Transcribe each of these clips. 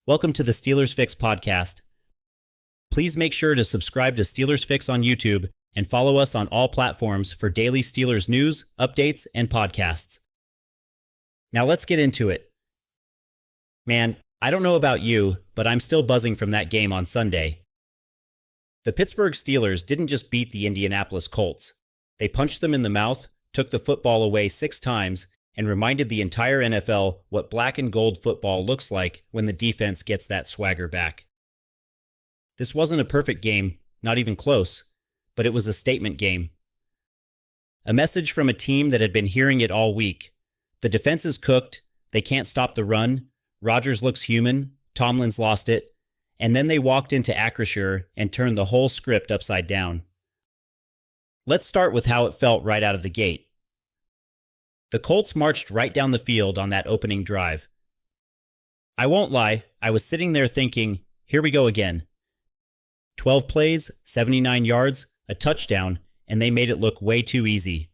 Welcome to the SteelersFix Podcast. Please make sure to subscribe to SteelersFix on YouTube and follow us on all platforms for daily Steelers news, updates, and podcasts. Now let's get into it. Man, I don't know about you, but I'm still buzzing from that game on Sunday. The Pittsburgh Steelers didn't just beat the Indianapolis Colts. They punched them in the mouth, took the football away 6 times, and reminded the entire NFL what black and gold football looks like when the defense gets that swagger back. This wasn't a perfect game, not even close, but it was a statement game. A message from a team that had been hearing it all week. The defense is cooked, they can't stop the run, Rodgers looks human, Tomlin's lost it, and then they walked into Acrisure and turned the whole script upside down. Let's start with how it felt right out of the gate. The Colts marched right down the field on that opening drive. I won't lie, I was sitting there thinking, here we go again. 12 plays, 79 yards, a touchdown, and they made it look way too easy.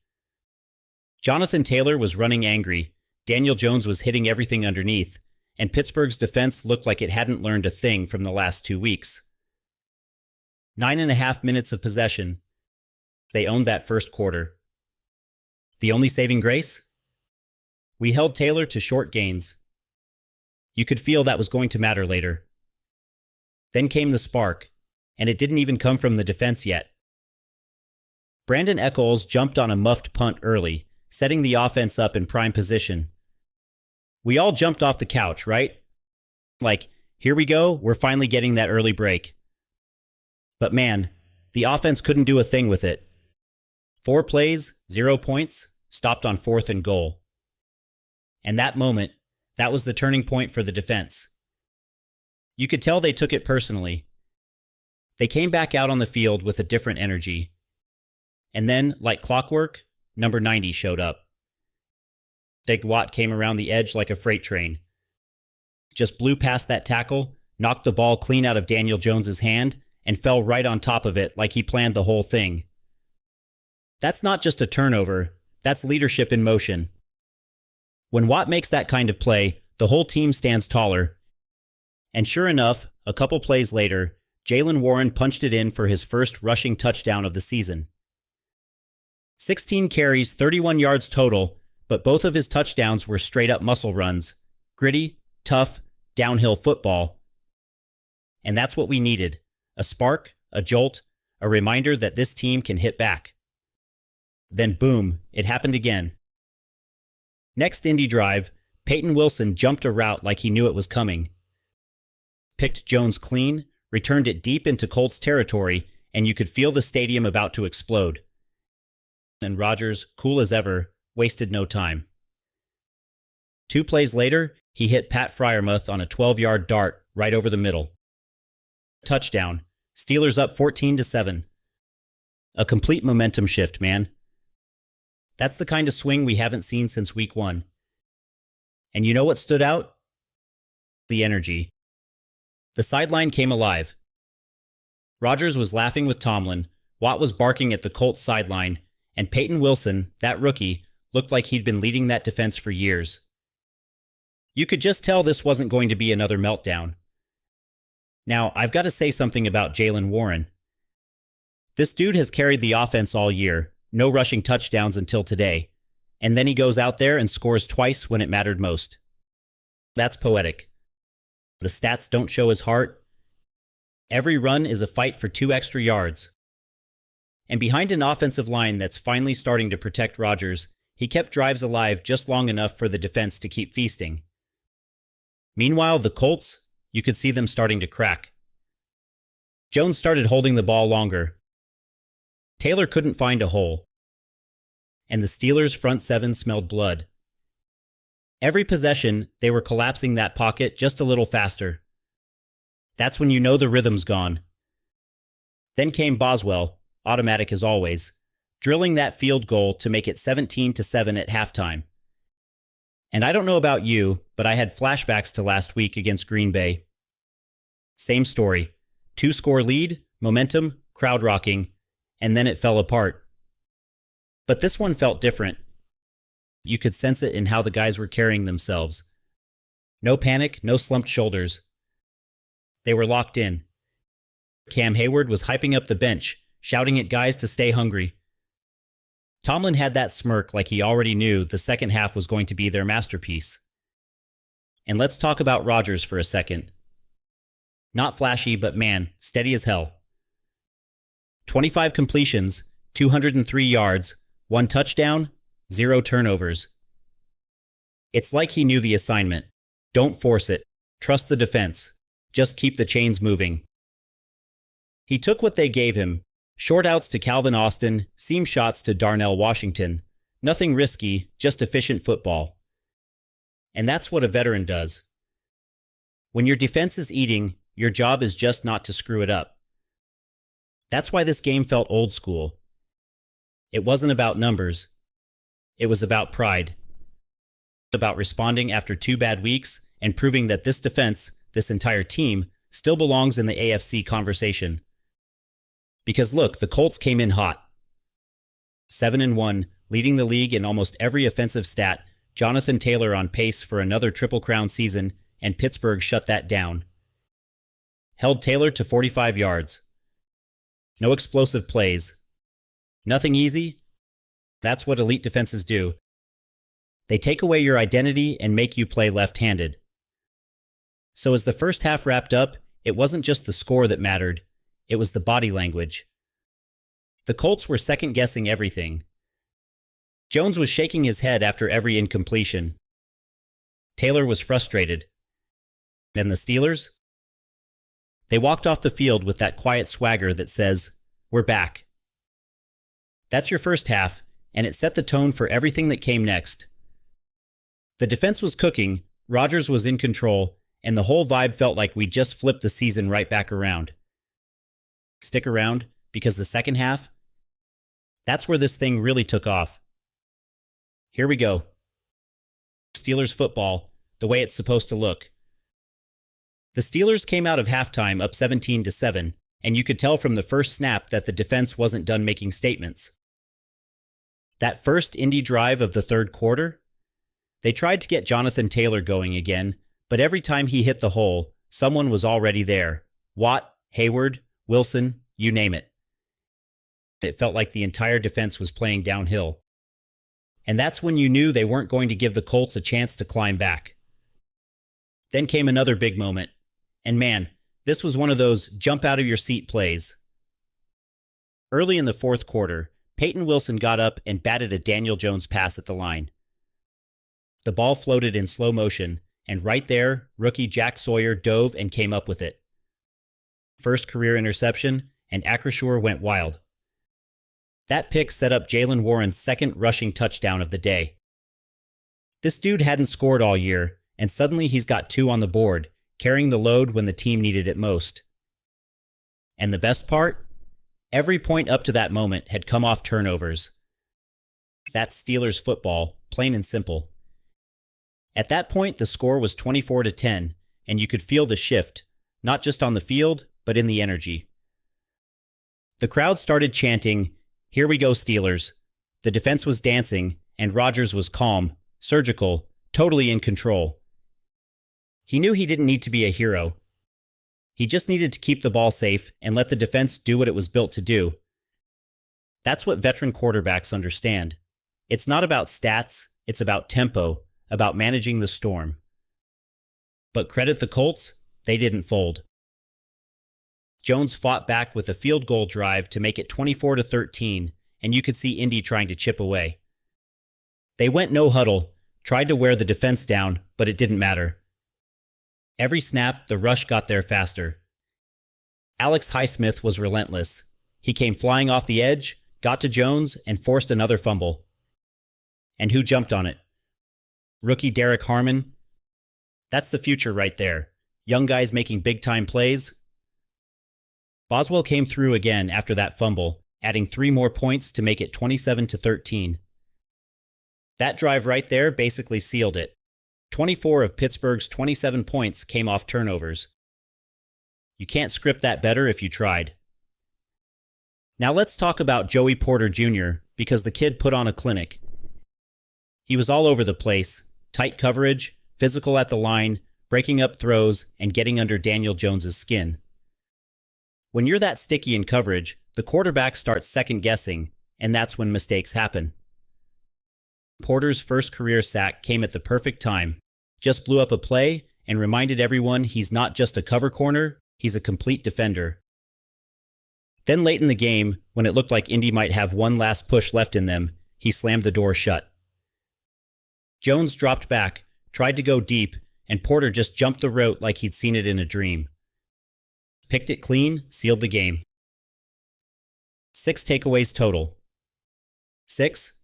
Jonathan Taylor was running angry, Daniel Jones was hitting everything underneath, and Pittsburgh's defense looked like it hadn't learned a thing from the last 2 weeks. 9.5 minutes of possession. They owned that first quarter. The only saving grace? We held Taylor to short gains. You could feel that was going to matter later. Then came the spark, and it didn't even come from the defense yet. Brandon Echols jumped on a muffed punt early, setting the offense up in prime position. We all jumped off the couch, right? Like, here we go, we're finally getting that early break. But man, the offense couldn't do a thing with it. 4 plays, 0 points, stopped on 4th and goal. And that moment, that was the turning point for the defense. You could tell they took it personally. They came back out on the field with a different energy. And then, like clockwork, number 90 showed up. Big Watt came around the edge like a freight train. Just blew past that tackle, knocked the ball clean out of Daniel Jones's hand, and fell right on top of it like he planned the whole thing. That's not just a turnover, that's leadership in motion. When Watt makes that kind of play, the whole team stands taller. And sure enough, a couple plays later, Jaylen Warren punched it in for his first rushing touchdown of the season. 16 carries, 31 yards total, but both of his touchdowns were straight-up muscle runs. Gritty, tough, downhill football. And that's what we needed. A spark, a jolt, a reminder that this team can hit back. Then boom, it happened again. Next Indy drive, Payton Wilson jumped a route like he knew it was coming. Picked Jones clean, returned it deep into Colts territory, and you could feel the stadium about to explode. And Rodgers, cool as ever, wasted no time. 2 plays later, he hit Freiermuth on a 12-yard dart right over the middle. Touchdown. Steelers up 14-7. A complete momentum shift, man. That's the kind of swing we haven't seen since week 1. And you know what stood out? The energy. The sideline came alive. Rodgers was laughing with Tomlin, Watt was barking at the Colts sideline, and Payton Wilson, that rookie, looked like he'd been leading that defense for years. You could just tell this wasn't going to be another meltdown. Now, I've got to say something about Jaylen Warren. This dude has carried the offense all year, no rushing touchdowns until today, and then he goes out there and scores twice when it mattered most. That's poetic. The stats don't show his heart. Every run is a fight for 2 extra yards. And behind an offensive line that's finally starting to protect Rodgers, he kept drives alive just long enough for the defense to keep feasting. Meanwhile, the Colts, you could see them starting to crack. Jones started holding the ball longer. Taylor couldn't find a hole. And the Steelers' front 7 smelled blood. Every possession, they were collapsing that pocket just a little faster. That's when you know the rhythm's gone. Then came Boswell, automatic as always, drilling that field goal to make it 17-7 at halftime. And I don't know about you, but I had flashbacks to last week against Green Bay. Same story. 2-score lead, momentum, crowd rocking, and then it fell apart. But this one felt different. You could sense it in how the guys were carrying themselves. No panic, no slumped shoulders. They were locked in. Cam Heyward was hyping up the bench, shouting at guys to stay hungry. Tomlin had that smirk like he already knew the second half was going to be their masterpiece. And let's talk about Rodgers for a second. Not flashy, but man, steady as hell. 25 completions, 203 yards, 1 touchdown, 0 turnovers. It's like he knew the assignment. Don't force it. Trust the defense. Just keep the chains moving. He took what they gave him. Short outs to Calvin Austin, seam shots to Darnell Washington. Nothing risky, just efficient football. And that's what a veteran does. When your defense is eating, your job is just not to screw it up. That's why this game felt old school. It wasn't about numbers. It was about pride. About responding after 2 bad weeks and proving that this defense, this entire team, still belongs in the AFC conversation. Because look, the Colts came in hot. 7-1, leading the league in almost every offensive stat, Jonathan Taylor on pace for another Triple Crown season, and Pittsburgh shut that down. Held Taylor to 45 yards. No explosive plays. Nothing easy? That's what elite defenses do. They take away your identity and make you play left-handed. So as the first half wrapped up, it wasn't just the score that mattered, it was the body language. The Colts were second-guessing everything. Jones was shaking his head after every incompletion. Taylor was frustrated. And the Steelers? They walked off the field with that quiet swagger that says, "We're back." That's your first half, and it set the tone for everything that came next. The defense was cooking, Rodgers was in control, and the whole vibe felt like we just flipped the season right back around. Stick around, because the second half, that's where this thing really took off. Here we go. Steelers football, the way it's supposed to look. The Steelers came out of halftime up 17-7, and you could tell from the first snap that the defense wasn't done making statements. That first Indy drive of the third quarter, they tried to get Jonathan Taylor going again, but every time he hit the hole, someone was already there. Watt, Heyward, Wilson, you name it. It felt like the entire defense was playing downhill. And that's when you knew they weren't going to give the Colts a chance to climb back. Then came another big moment. And man, this was one of those jump-out-of-your-seat plays. Early in the fourth quarter, Payton Wilson got up and batted a Daniel Jones pass at the line. The ball floated in slow motion, and right there, rookie Jack Sawyer dove and came up with it. First career interception, and Acrisure went wild. That pick set up Jaylen Warren's second rushing touchdown of the day. This dude hadn't scored all year, and suddenly he's got 2 on the board, carrying the load when the team needed it most. And the best part? Every point up to that moment had come off turnovers. That's Steelers football, plain and simple. At that point, the score was 24-10, and you could feel the shift, not just on the field, but in the energy. The crowd started chanting, "Here we go, Steelers." The defense was dancing, and Rodgers was calm, surgical, totally in control. He knew he didn't need to be a hero. He just needed to keep the ball safe and let the defense do what it was built to do. That's what veteran quarterbacks understand. It's not about stats, it's about tempo, about managing the storm. But credit the Colts, they didn't fold. Jones fought back with a field goal drive to make it 24-13, and you could see Indy trying to chip away. They went no huddle, tried to wear the defense down, but it didn't matter. Every snap, the rush got there faster. Alex Highsmith was relentless. He came flying off the edge, got to Jones, and forced another fumble. And who jumped on it? Rookie Derrick Harmon? That's the future right there. Young guys making big-time plays. Boswell came through again after that fumble, adding 3 more points to make it 27-13. That drive right there basically sealed it. 24 of Pittsburgh's 27 points came off turnovers. You can't script that better if you tried. Now let's talk about Joey Porter Jr., because the kid put on a clinic. He was all over the place, tight coverage, physical at the line, breaking up throws, and getting under Daniel Jones's skin. When you're that sticky in coverage, the quarterback starts second-guessing, and that's when mistakes happen. Porter's first career sack came at the perfect time, just blew up a play, and reminded everyone he's not just a cover corner, he's a complete defender. Then late in the game, when it looked like Indy might have one last push left in them, he slammed the door shut. Jones dropped back, tried to go deep, and Porter just jumped the route like he'd seen it in a dream. Picked it clean, sealed the game. 6 takeaways total. 6?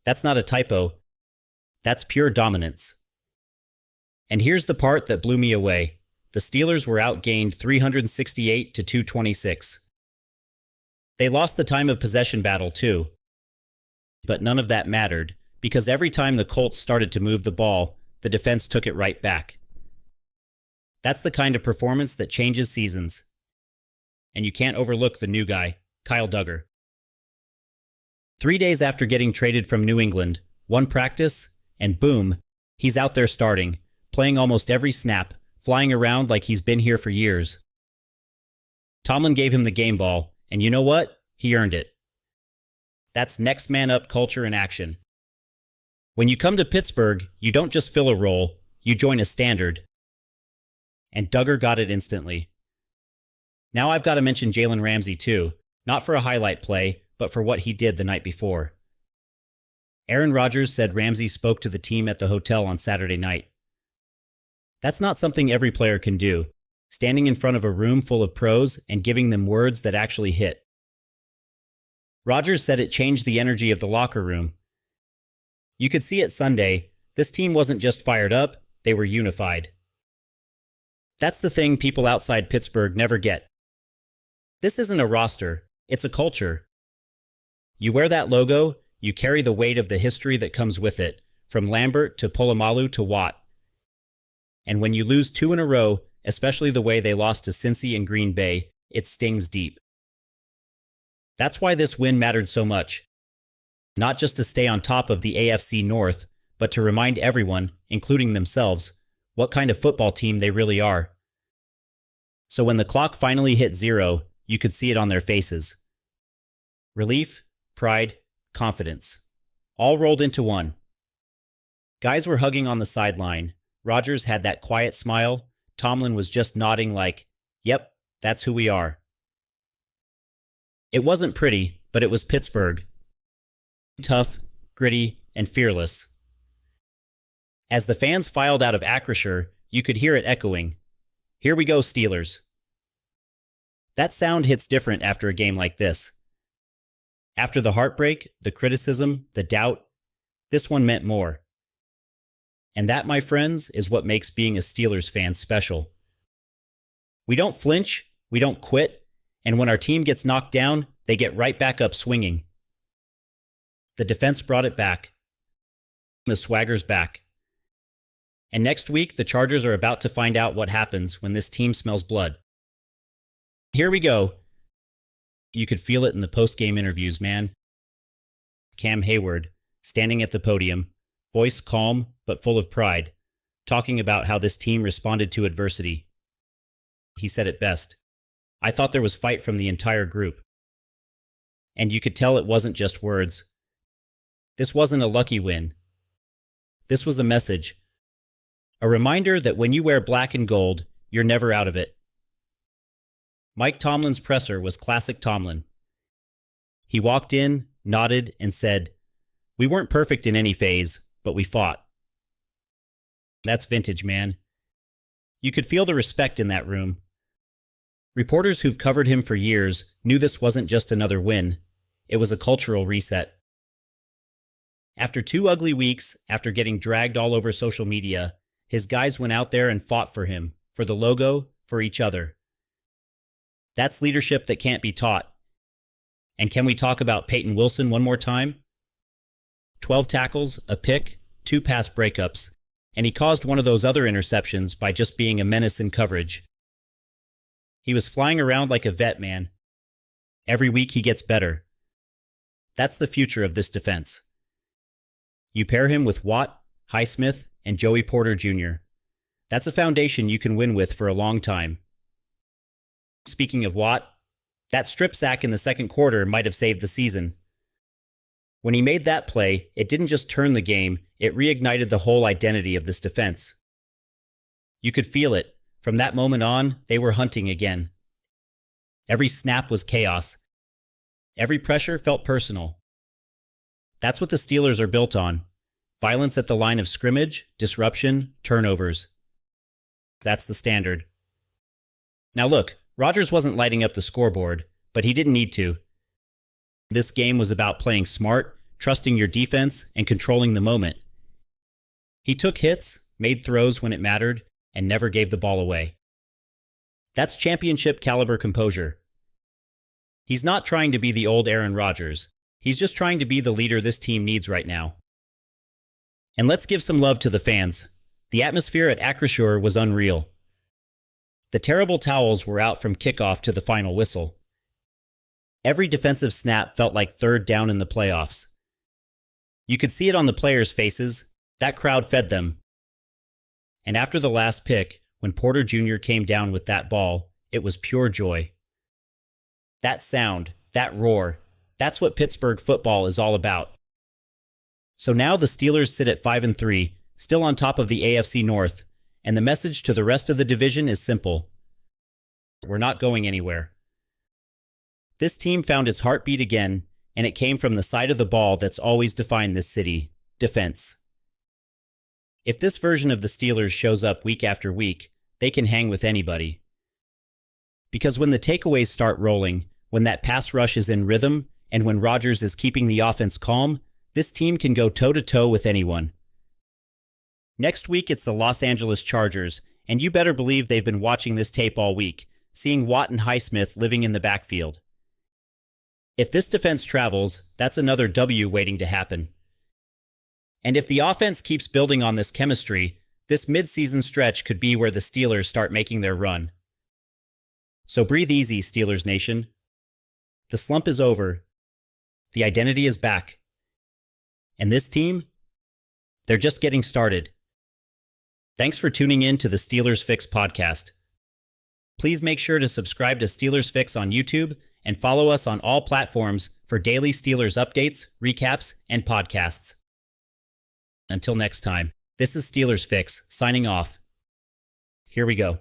That's not a typo. That's pure dominance. And here's the part that blew me away. The Steelers were outgained 368 to 226. They lost the time of possession battle too. But none of that mattered, because every time the Colts started to move the ball, the defense took it right back. That's the kind of performance that changes seasons. And you can't overlook the new guy, Kyle Duggar. 3 days after getting traded from New England, one practice, and boom, he's out there starting, playing almost every snap, flying around like he's been here for years. Tomlin gave him the game ball, and you know what? He earned it. That's next man up culture in action. When you come to Pittsburgh, you don't just fill a role, you join a standard. And Duggar got it instantly. Now I've got to mention Jalen Ramsey too, not for a highlight play, but for what he did the night before. Aaron Rodgers said Ramsey spoke to the team at the hotel on Saturday night. That's not something every player can do, standing in front of a room full of pros and giving them words that actually hit. Rodgers said it changed the energy of the locker room. You could see it Sunday, this team wasn't just fired up, they were unified. That's the thing people outside Pittsburgh never get. This isn't a roster, it's a culture. You wear that logo, you carry the weight of the history that comes with it, from Lambert to Polamalu to Watt. And when you lose 2 in a row, especially the way they lost to Cincy and Green Bay, it stings deep. That's why this win mattered so much. Not just to stay on top of the AFC North, but to remind everyone, including themselves, what kind of football team they really are. So when the clock finally hit 0, you could see it on their faces. Relief, pride, confidence. All rolled into one. Guys were hugging on the sideline. Rodgers had that quiet smile. Tomlin was just nodding like, yep, that's who we are. It wasn't pretty, but it was Pittsburgh. Tough, gritty, and fearless. As the fans filed out of Acrisure, you could hear it echoing. Here we go, Steelers. That sound hits different after a game like this. After the heartbreak, the criticism, the doubt, this one meant more. And that, my friends, is what makes being a Steelers fan special. We don't flinch, we don't quit, and when our team gets knocked down, they get right back up swinging. The defense brought it back. The swagger's back. And next week, the Chargers are about to find out what happens when this team smells blood. Here we go. You could feel it in the post-game interviews, man. Cam Heyward, standing at the podium, voice calm but full of pride, talking about how this team responded to adversity. He said it best. I thought there was fight from the entire group. And you could tell it wasn't just words. This wasn't a lucky win. This was a message. A reminder that when you wear black and gold, you're never out of it. Mike Tomlin's presser was classic Tomlin. He walked in, nodded, and said, "We weren't perfect in any phase, but we fought." That's vintage, man. You could feel the respect in that room. Reporters who've covered him for years knew this wasn't just another win. It was a cultural reset. After 2 ugly weeks, after getting dragged all over social media, his guys went out there and fought for him, for the logo, for each other. That's leadership that can't be taught. And can we talk about Payton Wilson one more time? 12 tackles, a pick, 2 pass breakups, and he caused one of those other interceptions by just being a menace in coverage. He was flying around like a vet, man. Every week he gets better. That's the future of this defense. You pair him with Watt, Highsmith, and Joey Porter Jr. That's a foundation you can win with for a long time. Speaking of Watt, that strip sack in the second quarter might have saved the season. When he made that play, it didn't just turn the game, it reignited the whole identity of this defense. You could feel it. From that moment on, they were hunting again. Every snap was chaos. Every pressure felt personal. That's what the Steelers are built on. Violence at the line of scrimmage, disruption, turnovers. That's the standard. Now look, Rodgers wasn't lighting up the scoreboard, but he didn't need to. This game was about playing smart, trusting your defense, and controlling the moment. He took hits, made throws when it mattered, and never gave the ball away. That's championship caliber composure. He's not trying to be the old Aaron Rodgers. He's just trying to be the leader this team needs right now. And let's give some love to the fans. The atmosphere at Acrisure was unreal. The terrible towels were out from kickoff to the final whistle. Every defensive snap felt like third down in the playoffs. You could see it on the players' faces. That crowd fed them. And after the last pick, when Porter Jr. came down with that ball, it was pure joy. That sound, that roar, that's what Pittsburgh football is all about. So now the Steelers sit at 5-3, still on top of the AFC North, and the message to the rest of the division is simple. We're not going anywhere. This team found its heartbeat again, and it came from the side of the ball that's always defined this city, defense. If this version of the Steelers shows up week after week, they can hang with anybody. Because when the takeaways start rolling, when that pass rush is in rhythm, and when Rodgers is keeping the offense calm, this team can go toe-to-toe with anyone. Next week, it's the Los Angeles Chargers, and you better believe they've been watching this tape all week, seeing Watt and Highsmith living in the backfield. If this defense travels, that's another W waiting to happen. And if the offense keeps building on this chemistry, this midseason stretch could be where the Steelers start making their run. So breathe easy, Steelers Nation. The slump is over. The identity is back. And this team? They're just getting started. Thanks for tuning in to the SteelersFix Podcast. Please make sure to subscribe to SteelersFix on YouTube and follow us on all platforms for daily Steelers updates, recaps, and podcasts. Until next time, this is SteelersFix signing off. Here we go.